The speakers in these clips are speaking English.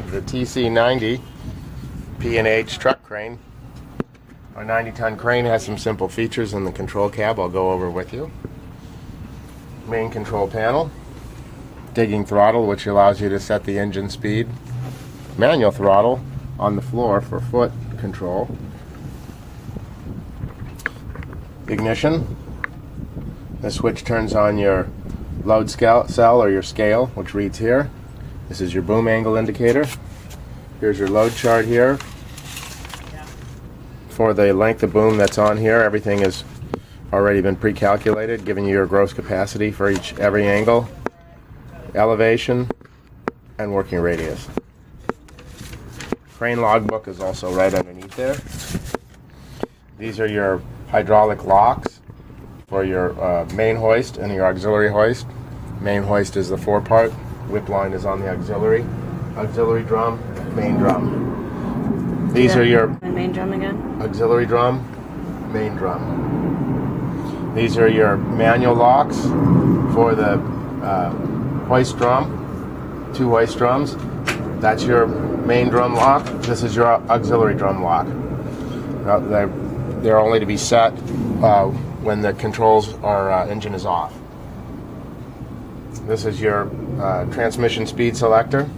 here, the TC90 P&H truck crane. Our 90-ton crane has some simple features in the control cab I'll go over with you. Main control panel, digging throttle, which allows you to set the engine speed. Manual throttle on the floor for foot control. Ignition. The switch turns on your load cell or your scale, which reads here. This is your boom angle indicator. Here's your load chart here. For the length of boom that's on here, everything has already been pre-calculated, giving you your gross capacity for every angle, elevation, and working radius. Crane logbook is also right underneath there. These are your hydraulic locks for your main hoist and your auxiliary hoist. Main hoist is the 4-part. Whip line is on the auxiliary drum, main drum. These are your main drum again. Auxiliary drum, main drum. These are your manual locks for the hoist drum, 2 hoist drums. That's your main drum lock. This is your auxiliary drum lock. They're only to be set when the controls are engine is off. This is your transmission speed selector.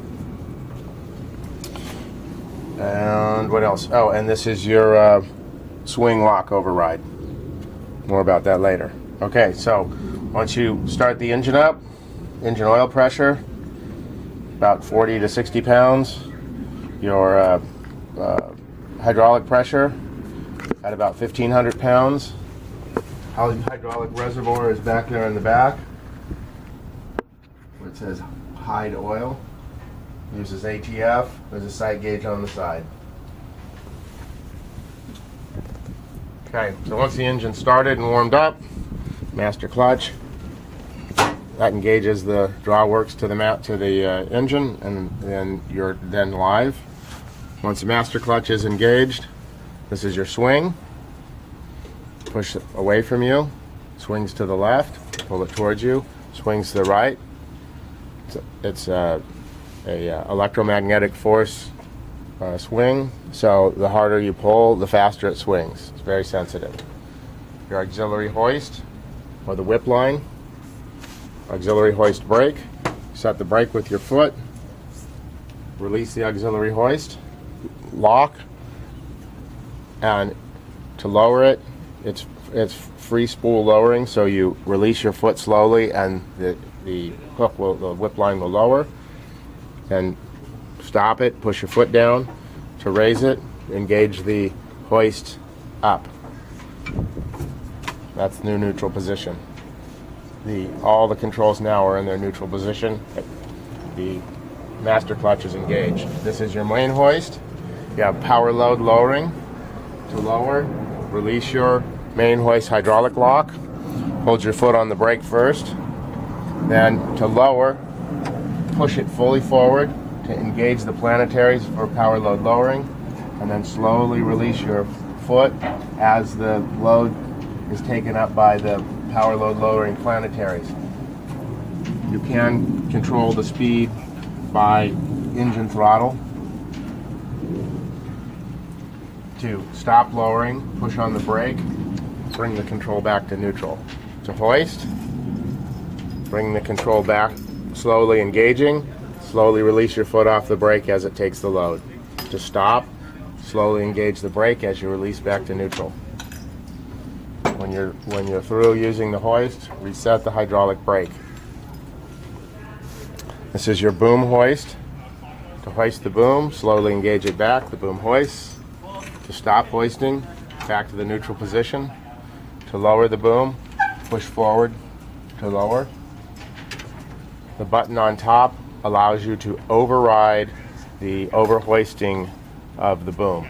And what else? Oh, and this is your swing lock override. More about that later. Okay, so once you start the engine up, engine oil pressure, about 40 to 60 pounds. Your hydraulic pressure at about 1,500 pounds. Hydraulic reservoir is back there in the back, where it says Hyde Oil. Uses ATF. There's a sight gauge on the side. Okay, so once the engine started and warmed up, master clutch. That engages the draw works to the engine, and then you're then live. Once the master clutch is engaged, this is your swing. Push it away from you, swings to the left, pull it towards you, swings to the right. It's a electromagnetic force swing, so the harder you pull, the faster it swings. It's very sensitive. Your auxiliary hoist, or the whip line. Auxiliary hoist brake. Set the brake with your foot. Release the auxiliary hoist. Lock. And to lower it, it's free spool lowering, so you release your foot slowly and the whip line will lower. Then stop it, push your foot down to raise it, engage the hoist up. That's new neutral position. All the controls now are in their neutral position. The master clutch is engaged. This is your main hoist. You have power load lowering. To lower, release your main hoist hydraulic lock. Hold your foot on the brake first. Then to lower, push it fully forward to engage the planetaries for power load lowering, and then slowly release your foot as the load is taken up by the power load lowering planetaries. You can control the speed by engine throttle. To stop lowering, push on the brake, bring the control back to neutral. To hoist, bring the control back, slowly engaging, slowly release your foot off the brake as it takes the load. To stop, slowly engage the brake as you release back to neutral. When you're through using the hoist, reset the hydraulic brake. This is your boom hoist. To hoist the boom, slowly engage it back, the boom hoists. To stop hoisting, back to the neutral position. To lower the boom, push forward to lower. The button on top allows you to override the overhoisting of the boom.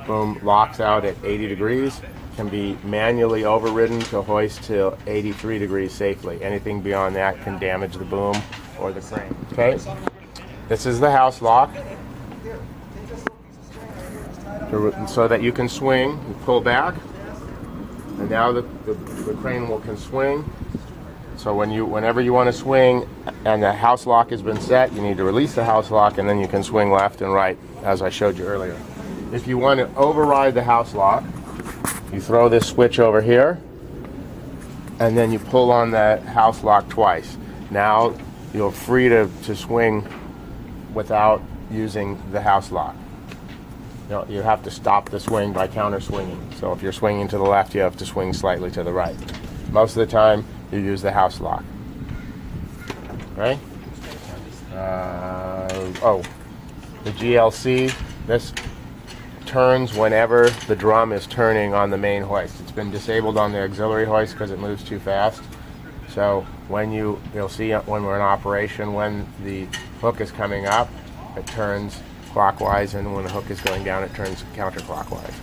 Boom locks out at 80 degrees, can be manually overridden to hoist to 83 degrees safely. Anything beyond that can damage the boom or the crane. Okay? This is the house lock. So that you can swing and pull back. And now the crane can swing So whenever you want to swing and the house lock has been set, you need to release the house lock, and then you can swing left and right as I showed you earlier. If you want to override the house lock, you throw this switch over here, and then you pull on the house lock twice. Now you're free to swing without using the house lock. You have to stop the swing by counter swinging. So if you're swinging to the left, you have to swing slightly to the right. Most of the time, you use the house lock. Right? The GLC, this turns whenever the drum is turning on the main hoist. It's been disabled on the auxiliary hoist because it moves too fast. So when you'll see when we're in operation, when the hook is coming up, it turns clockwise, and when the hook is going down, it turns counterclockwise.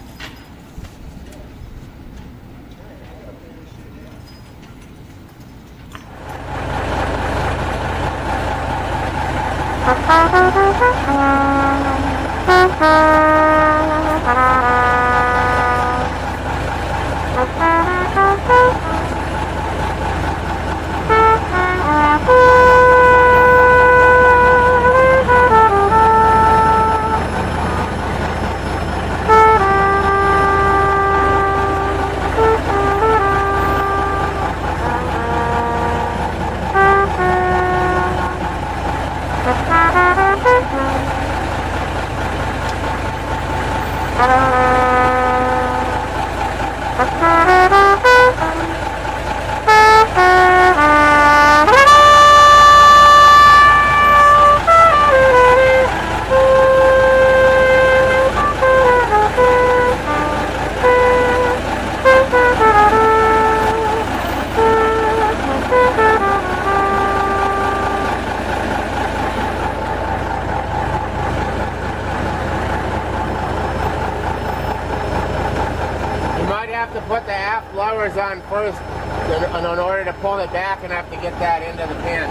To put the aft lowers on first in order to pull it back, and have to get that into the pin.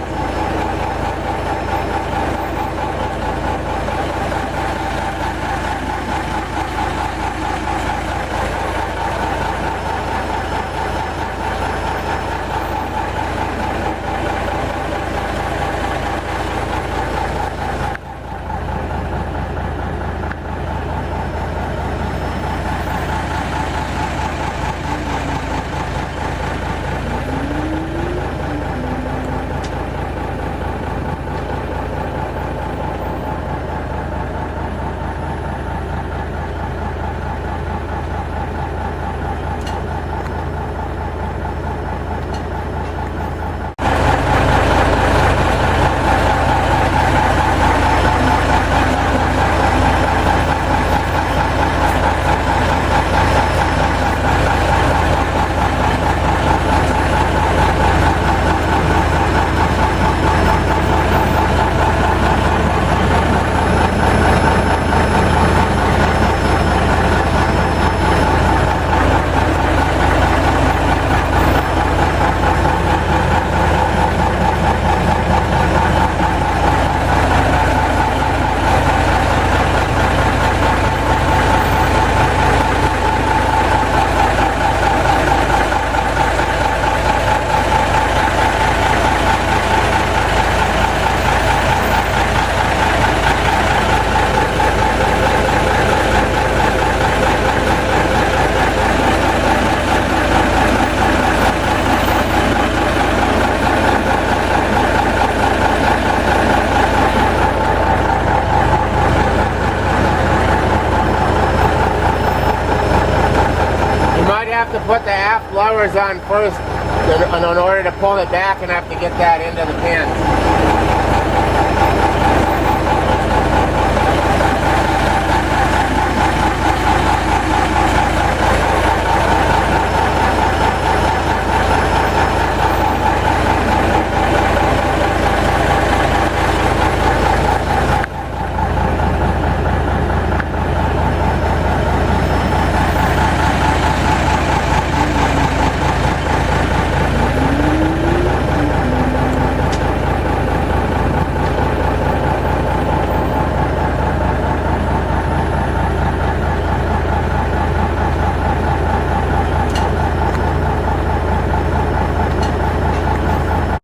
To put the aft lowers on first in order to pull it back, and have to get that into the pin.